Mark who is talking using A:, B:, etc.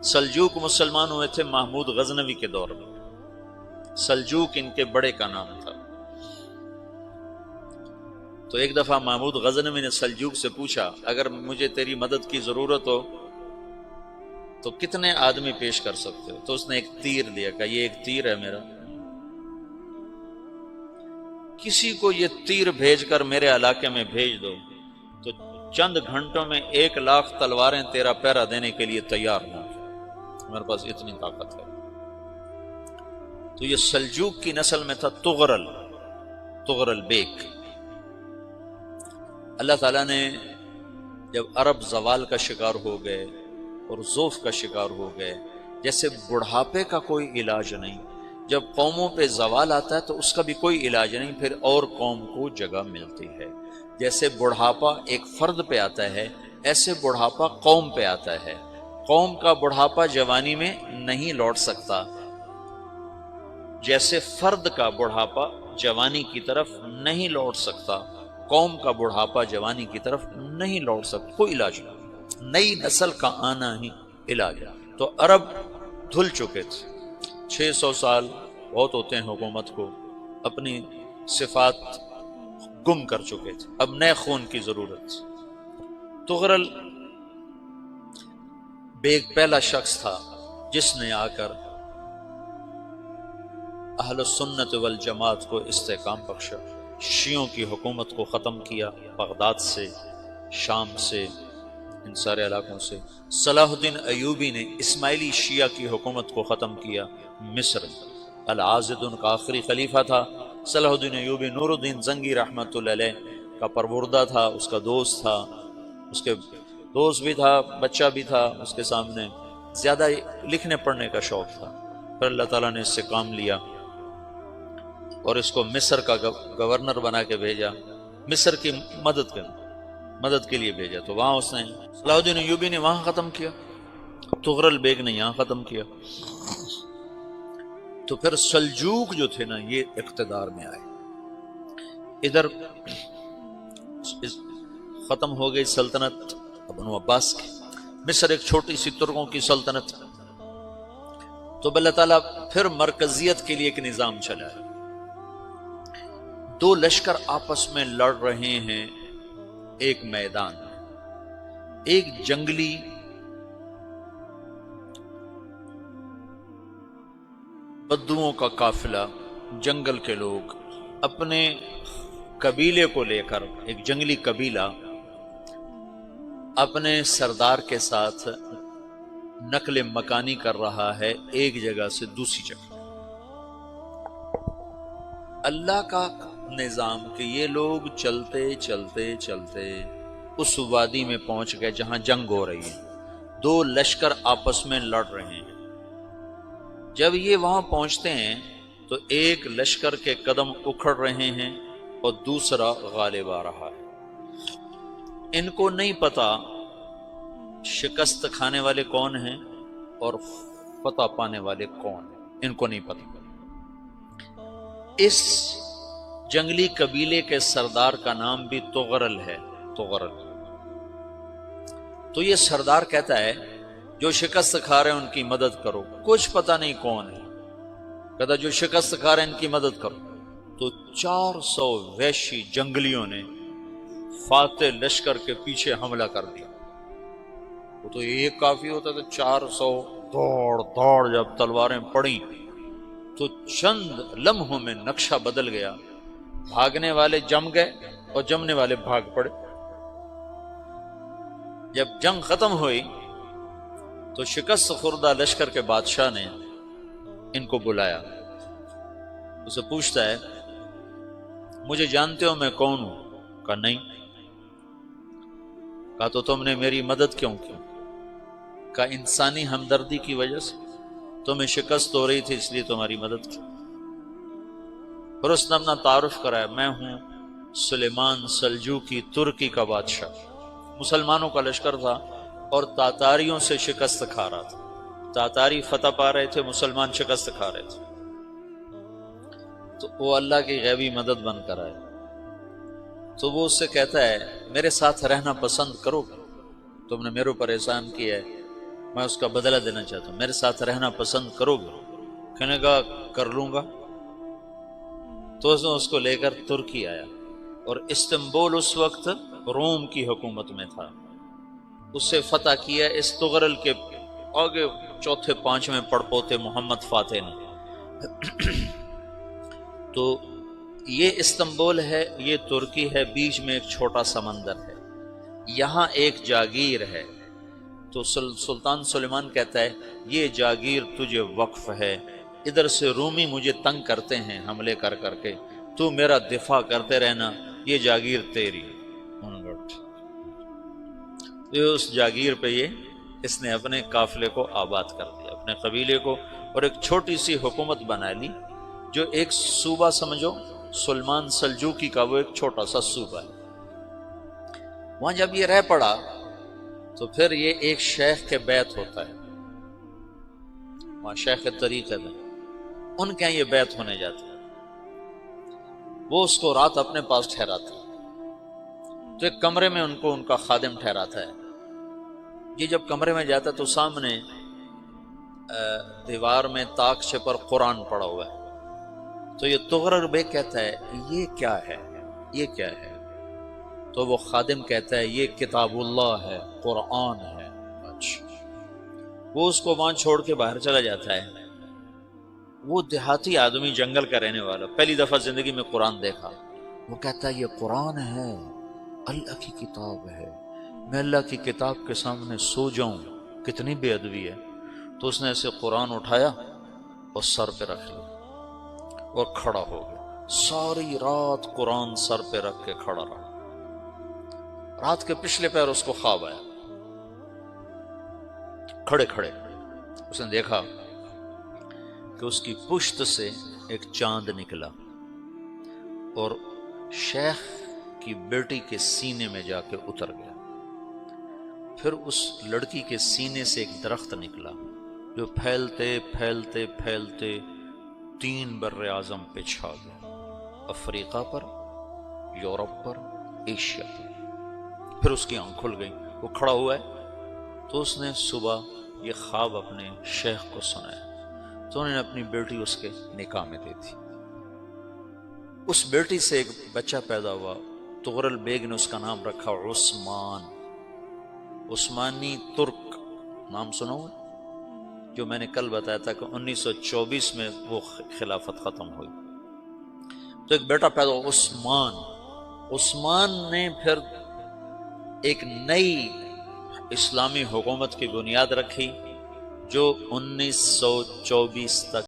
A: سلجوق مسلمان ہوئے تھے محمود غزنوی کے دور میں، سلجوق ان کے بڑے کا نام تھا۔ تو ایک دفعہ محمود غزنوی نے سلجوق سے پوچھا اگر مجھے تیری مدد کی ضرورت ہو تو کتنے آدمی پیش کر سکتے ہو؟ تو اس نے ایک تیر دیا، کہا یہ ایک تیر ہے میرا، کسی کو یہ تیر بھیج کر میرے علاقے میں بھیج دو تو چند گھنٹوں میں 1,00,000 تلواریں تیرا پہرا دینے کے لیے تیار ہوں، میرے پاس اتنی طاقت ہے۔ تو یہ سلجوق کی نسل میں تھا تغرل بیک۔ اللہ تعالیٰ نے جب عرب زوال کا شکار ہو گئے اور ضعف کا شکار ہو گئے، جیسے بڑھاپے کا کوئی علاج نہیں، جب قوموں پہ زوال آتا ہے تو اس کا بھی کوئی علاج نہیں، پھر اور قوم کو جگہ ملتی ہے۔ جیسے بڑھاپا ایک فرد پہ آتا ہے، ایسے بڑھاپا قوم پہ آتا ہے۔ قوم کا بڑھاپا جوانی میں نہیں لوٹ سکتا، جیسے فرد کا بڑھاپا جوانی کی طرف نہیں لوٹ سکتا، قوم کا بڑھاپا جوانی کی طرف نہیں لوٹ سکتا، کوئی علاج نہیں، نئی نسل کا آنا ہی علاج ہے۔ تو عرب دھل چکے تھے، 600 سال بہت ہوتے ہیں حکومت کو، اپنی صفات گم کر چکے تھے، اب نئے خون کی ضرورت تھی۔ تغرل بیگ پہلا شخص تھا جس نے آ کر اہل السنت والجماعت کو استحکام بخشا، شیعوں کی حکومت کو ختم کیا، بغداد سے، شام سے، ان سارے علاقوں سے۔ صلاح الدین ایوبی نے اسماعیلی شیعہ کی حکومت کو ختم کیا، مصر۔ العاضد ان کا آخری خلیفہ تھا۔ صلاح الدین ایوبی نور الدین زنگی رحمۃ اللہ علیہ کا پروردہ تھا، اس کا دوست تھا، اس کے دوست بھی تھا، بچہ بھی تھا اس کے سامنے، زیادہ لکھنے پڑھنے کا شوق تھا۔ پھر اللہ تعالیٰ نے اس سے کام لیا اور اس کو مصر کا گورنر بنا کے بھیجا، مصر کی مدد کے لیے بھیجا۔ تو وہاں اس نے صلاح الدین ایوبی نے وہاں ختم کیا، تغرل بیگ نے یہاں ختم کیا۔ تو پھر سلجوق جو تھے نا یہ اقتدار میں آئے، ادھر ختم ہو گئی سلطنت بنو عباس کی، مصر ایک چھوٹی سی ترکوں کی سلطنت۔ تو اللہ تعالیٰ پھر مرکزیت کے لیے ایک نظام چلایا، دو لشکر آپس میں لڑ رہے ہیں ایک میدان میں، ایک جنگلی بدوؤں کا قافلہ، جنگل کے لوگ اپنے قبیلے کو لے کر، ایک جنگلی قبیلہ اپنے سردار کے ساتھ نقل مکانی کر رہا ہے ایک جگہ سے دوسری جگہ۔ اللہ کا نظام کہ یہ لوگ چلتے چلتے چلتے اس وادی میں پہنچ گئے جہاں جنگ ہو رہی ہے، دو لشکر آپس میں لڑ رہے ہیں۔ جب یہ وہاں پہنچتے ہیں تو ایک لشکر کے قدم اکھڑ رہے ہیں اور دوسرا غالب آ رہا ہے۔ ان کو نہیں پتا شکست کھانے والے کون ہیں اور فتح پانے والے کون ہیں، ان کو نہیں پتا۔ اس جنگلی قبیلے کے سردار کا نام بھی تغرل ہے، تغرل۔ تو یہ سردار کہتا ہے جو شکست کھا رہے ہیں ان کی مدد کرو، کچھ پتہ نہیں کون ہے، کہتا جو شکست کھا رہے ہیں ان کی مدد کرو۔ تو 400 وحشی جنگلیوں نے فاتح لشکر کے پیچھے حملہ کر دیا۔ وہ تو ایک کافی ہوتا تھا، 400 دوڑ دوڑ جب تلواریں پڑیں تو چند لمحوں میں نقشہ بدل گیا، بھاگنے والے جم گئے اور جمنے والے بھاگ پڑے۔ جب جنگ ختم ہوئی تو شکست خوردہ لشکر کے بادشاہ نے ان کو بلایا، اسے پوچھتا ہے مجھے جانتے ہو میں کون ہوں؟ کہا نہیں۔ کہا تو تم نے میری مدد کیوں کی؟ کہا انسانی ہمدردی کی وجہ سے، تمہیں شکست ہو رہی تھی اس لیے تمہاری مدد کی۔ پھر اس نے اپنا تعارف کرایا، میں ہوں سلیمان سلجوقی، ترکی کا بادشاہ۔ مسلمانوں کا لشکر تھا اور تاتاریوں سے شکست کھا رہا تھا، تاتاری فتح پا رہے تھے، مسلمان شکست کھا رہے تھے۔ تو وہ اللہ کی غیبی مدد بن کر آئے۔ تو وہ اس سے کہتا ہے میرے ساتھ رہنا پسند کرو گے؟ تم نے میرے اوپر احسان کیا ہے، میں اس کا بدلہ دینا چاہتا ہوں، میرے ساتھ رہنا پسند کرو گے؟ کہنے کا کر لوں گا۔ تو اس کو لے کر ترکی آیا، اور استنبول اس وقت روم کی حکومت میں تھا، اسے فتح کیا اس تغرل کے آگے چوتھے پانچویں پڑپوتے محمد فاتح نے۔ تو یہ استنبول ہے، یہ ترکی ہے، بیچ میں ایک چھوٹا سمندر ہے، یہاں ایک جاگیر ہے۔ تو سلطان سلیمان کہتا ہے یہ جاگیر تجھے وقف ہے، ادھر سے رومی مجھے تنگ کرتے ہیں حملے کر کر کے، تو میرا دفاع کرتے رہنا، یہ جاگیر تیری۔ اس جاگیر پہ اس نے اپنے قافلے کو آباد کر دیا، اپنے قبیلے کو، اور ایک چھوٹی سی حکومت بنا لی، جو ایک صوبہ سمجھو، سلمان سلجوقی کا وہ ایک چھوٹا سا صوبہ ہے۔ وہاں جب یہ رہ پڑا تو پھر یہ ایک شیخ کے بیت ہوتا ہے، وہاں شیخ طریقہ میں ان کے یہ بیت ہونے جاتا ہے، وہ اس کو رات اپنے پاس ٹھہراتا ہے، تو ایک کمرے میں ان کو ان کا خادم ٹھہراتا ہے۔ یہ جب کمرے میں جاتا ہے تو سامنے دیوار میں طاقچے پر قرآن پڑا ہوا ہے، تو یہ تغرل بیگ کہتا ہے یہ کیا ہے، یہ کیا ہے؟ تو وہ خادم کہتا ہے یہ کتاب اللہ ہے، قرآن ہے۔ اچھا، وہ اس کو وہاں چھوڑ کے باہر چلا جاتا ہے۔ وہ دیہاتی آدمی، جنگل کا رہنے والا، پہلی دفعہ زندگی میں قرآن دیکھا، وہ کہتا ہے یہ قرآن ہے، اللہ کی کتاب ہے، میں اللہ کی کتاب کے سامنے سو جاؤں، کتنی بے ادبی ہے۔ تو اس نے اسے قرآن اٹھایا اور سر پہ رکھ لیا اور کھڑا ہو گیا، ساری رات قرآن سر پہ رکھ کے کھڑا رہا۔ رات کے پچھلے پہر اس کو خواب آیا، کھڑے کھڑے اس نے دیکھا کہ اس کی پشت سے ایک چاند نکلا اور شیخ کی بیٹی کے سینے میں جا کے اتر گیا۔ پھر اس لڑکی کے سینے سے ایک درخت نکلا جو پھیلتے پھیلتے پھیلتے 3 بر اعظم پہ چھا گیا، افریقہ پر، یورپ پر، ایشیا پر۔ پھر اس کی آنکھ کھل گئی، وہ کھڑا ہوا ہے، تو اس نے صبح یہ خواب اپنے شیخ کو سنایا، تو انہوں نے اپنی بیٹی اس کے نکاح میں دی تھی۔ اس بیٹی سے ایک بچہ پیدا ہوا، تغرل بیگ نے اس کا نام رکھا عثمان، عثمانی ترک نام سنا ہوا، جو میں نے کل بتایا تھا کہ 1924 میں وہ خلافت ختم ہوئی۔ تو ایک بیٹا پیدا ہوا عثمان۔ عثمان نے پھر ایک نئی اسلامی حکومت کی بنیاد رکھی جو 1924 تک